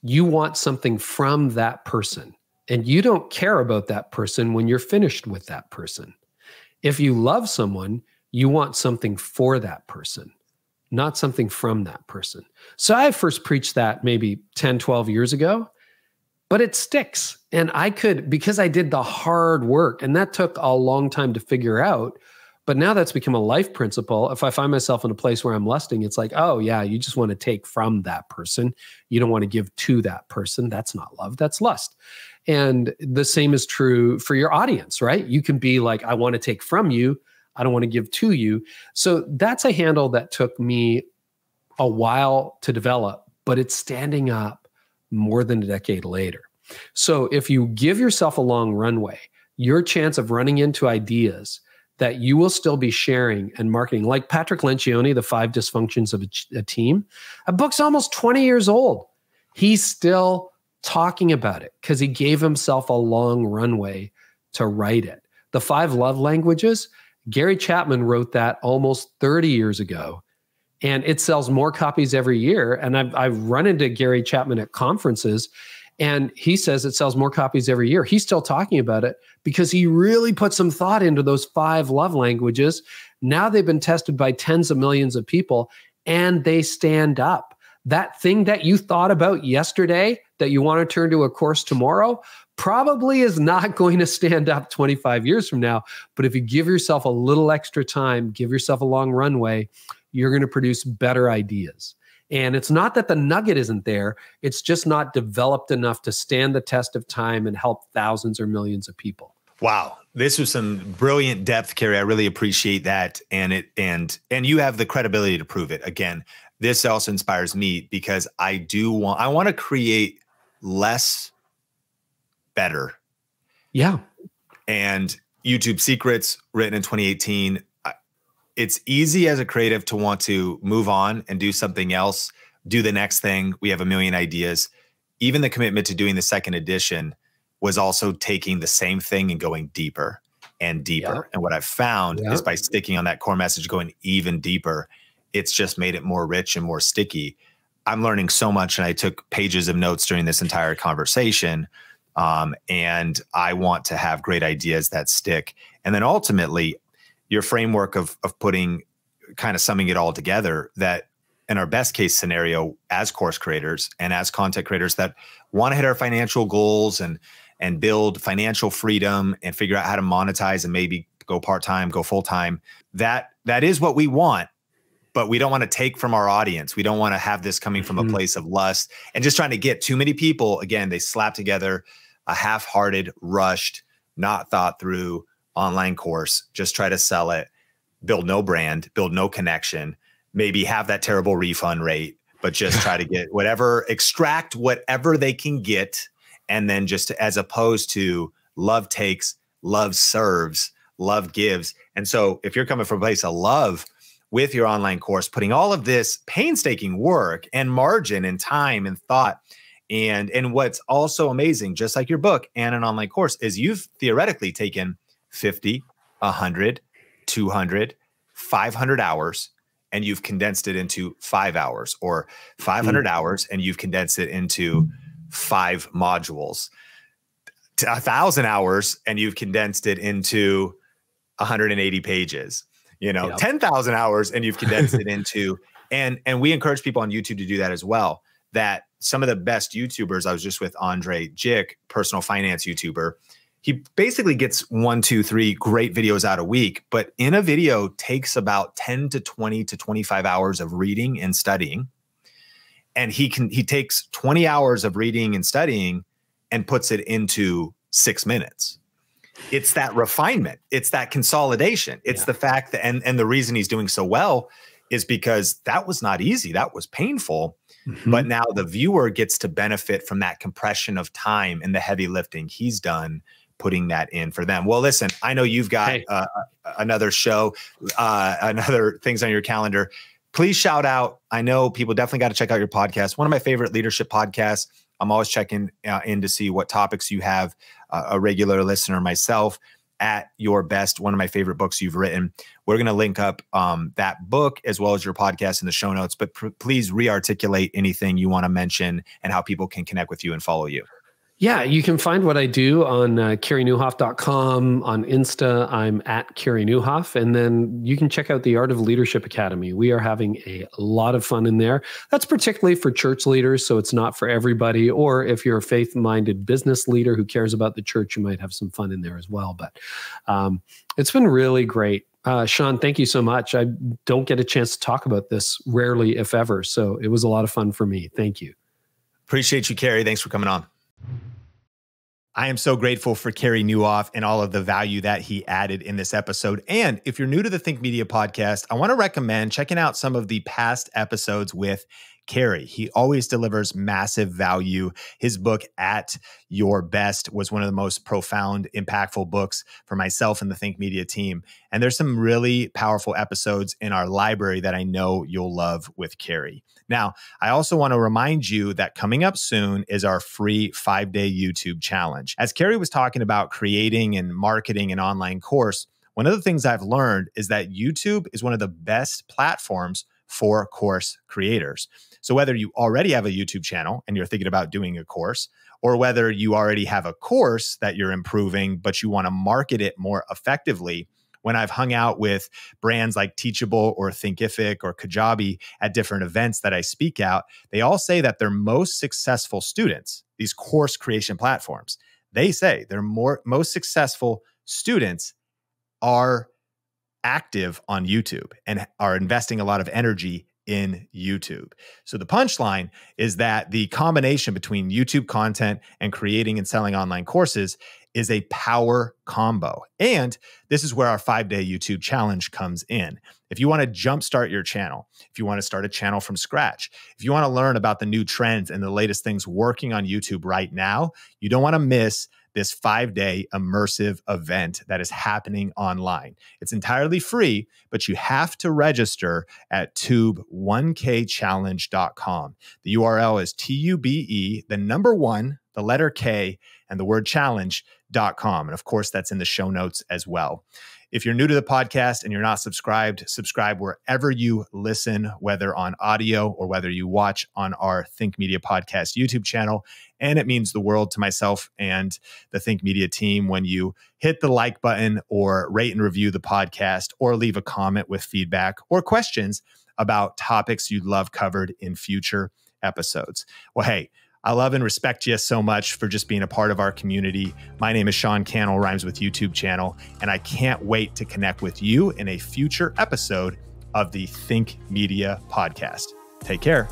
you want something from that person, and you don't care about that person when you're finished with that person. If you love someone, you want something for that person, not something from that person. So I first preached that maybe 10, 12 years ago, but it sticks. And because I did the hard work, and that took a long time to figure out, but now that's become a life principle. If I find myself in a place where I'm lusting, it's like, oh yeah, you just want to take from that person. You don't want to give to that person. That's not love, that's lust. And the same is true for your audience, right? You can be like, I want to take from you, I don't want to give to you. So that's a handle that took me a while to develop, but it's standing up more than a decade later. So if you give yourself a long runway, your chance of running into ideas that you will still be sharing and marketing, like Patrick Lencioni, The 5 Dysfunctions of a Team, a book's almost 20 years old. He's still talking about it because he gave himself a long runway to write it. The 5 Love Languages, Gary Chapman wrote that almost 30 years ago, and it sells more copies every year. And I've run into Gary Chapman at conferences, and he says it sells more copies every year. He's still talking about it because he really put some thought into those 5 love languages. Now they've been tested by tens of millions of people, and they stand up. That thing that you thought about yesterday that you want to turn to a course tomorrow probably is not going to stand up 25 years from now. But if you give yourself a little extra time, give yourself a long runway, you're going to produce better ideas. And it's not that the nugget isn't there. It's just not developed enough to stand the test of time and help thousands or millions of people. Wow. This was some brilliant depth, Carey. I really appreciate that. And you have the credibility to prove it. Again, this also inspires me because I want to create less better. Yeah. And YouTube Secrets, written in 2018, it's easy as a creative to want to move on and do something else, do the next thing. We have a million ideas. Even the commitment to doing the second edition was also taking the same thing and going deeper. and deeper. Yeah. And what I've found Yeah. is by sticking on that core message, going even deeper, it's just made it more rich and more sticky. I'm learning so much, and I took pages of notes during this entire conversation. And I want to have great ideas that stick. And then ultimately, your framework of putting, kind of summing it all together, that in our best case scenario as course creators and as content creators that want to hit our financial goals and build financial freedom and figure out how to monetize and maybe go part-time, go full-time, that is what we want. But we don't want to take from our audience. We don't want to have this coming from a place of lust and just trying to get too many people. Again, they slap together a half-hearted, rushed, not thought through online course, just try to sell it, build no brand, build no connection, maybe have that terrible refund rate, but just try to get whatever, extract whatever they can get. And then just as opposed to love takes, love serves, love gives. And so if you're coming from a place of love with your online course, putting all of this painstaking work and margin and time and thought, and what's also amazing, just like your book and an online course, is you've theoretically taken 50, 100, 200, 500 hours, and you've condensed it into 5 hours, or 500 hours, and you've condensed it into 5 modules, 1,000 hours, and you've condensed it into 180 pages, 10,000 hours, and you've condensed it into, and we encourage people on YouTube to do that as well. That some of the best YouTubers, I was just with Andre Jick, personal finance YouTuber. He basically gets 1, 2, 3 great videos out a week, but in a video takes about 10 to 20 to 25 hours of reading and studying. And he takes 20 hours of reading and studying and puts it into 6 minutes. It's that refinement. It's that consolidation. It's the fact that, and the reason he's doing so well is because that was not easy. That was painful. But now the viewer gets to benefit from that compression of time and the heavy lifting he's done, putting that in for them. Well, listen, I know you've got another show, another things on your calendar. Please shout out. I know people definitely got to check out your podcast. One of my favorite leadership podcasts. I'm always checking in to see what topics you have. A regular listener myself, At Your Best, one of my favorite books you've written. We're going to link up that book as well as your podcast in the show notes, but please re-articulate anything you want to mention and how people can connect with you and follow you. Yeah, you can find what I do on CareyNewhoff.com. On Insta, I'm at Carey Nieuwhof. And then you can check out the Art of Leadership Academy. We are having a lot of fun in there. That's particularly for church leaders, so it's not for everybody. Or if you're a faith-minded business leader who cares about the church, you might have some fun in there as well. But it's been really great. Sean, thank you so much. I don't get a chance to talk about this rarely, if ever. So it was a lot of fun for me. Thank you. Appreciate you, Carey. Thanks for coming on. I am so grateful for Carey Nieuwhof and all of the value that he added in this episode. And if you're new to the Think Media podcast, I want to recommend checking out some of the past episodes with Carey. He always delivers massive value. His book, At Your Best, was one of the most profound, impactful books for myself and the Think Media team. And there's some really powerful episodes in our library that I know you'll love with Carey. Now, I also want to remind you that coming up soon is our free 5-day YouTube challenge. As Carey was talking about creating and marketing an online course, one of the things I've learned is that YouTube is one of the best platforms for course creators. So whether you already have a YouTube channel and you're thinking about doing a course, or whether you already have a course that you're improving, but you want to market it more effectively, when I've hung out with brands like Teachable or Thinkific or Kajabi at different events that I speak out, they all say that their most successful students, these course creation platforms, they say their most successful students are active on YouTube and are investing a lot of energy in YouTube. So the punchline is that the combination between YouTube content and creating and selling online courses is a power combo. And this is where our 5-day YouTube challenge comes in. If you want to jumpstart your channel, if you want to start a channel from scratch, if you want to learn about the new trends and the latest things working on YouTube right now, you don't want to miss this 5-day immersive event that is happening online. It's entirely free, but you have to register at tube1kchallenge.com. The URL is TUBE, the number 1, the letter K, and the word challenge.com. And of course, that's in the show notes as well. If you're new to the podcast and you're not subscribed, subscribe wherever you listen, whether on audio or whether you watch on our Think Media Podcast YouTube channel. And it means the world to myself and the Think Media team when you hit the like button or rate and review the podcast or leave a comment with feedback or questions about topics you'd love covered in future episodes. Well, hey, I love and respect you so much for just being a part of our community. My name is Sean Cannell, Rhymes with YouTube channel, and I can't wait to connect with you in a future episode of the Think Media Podcast. Take care.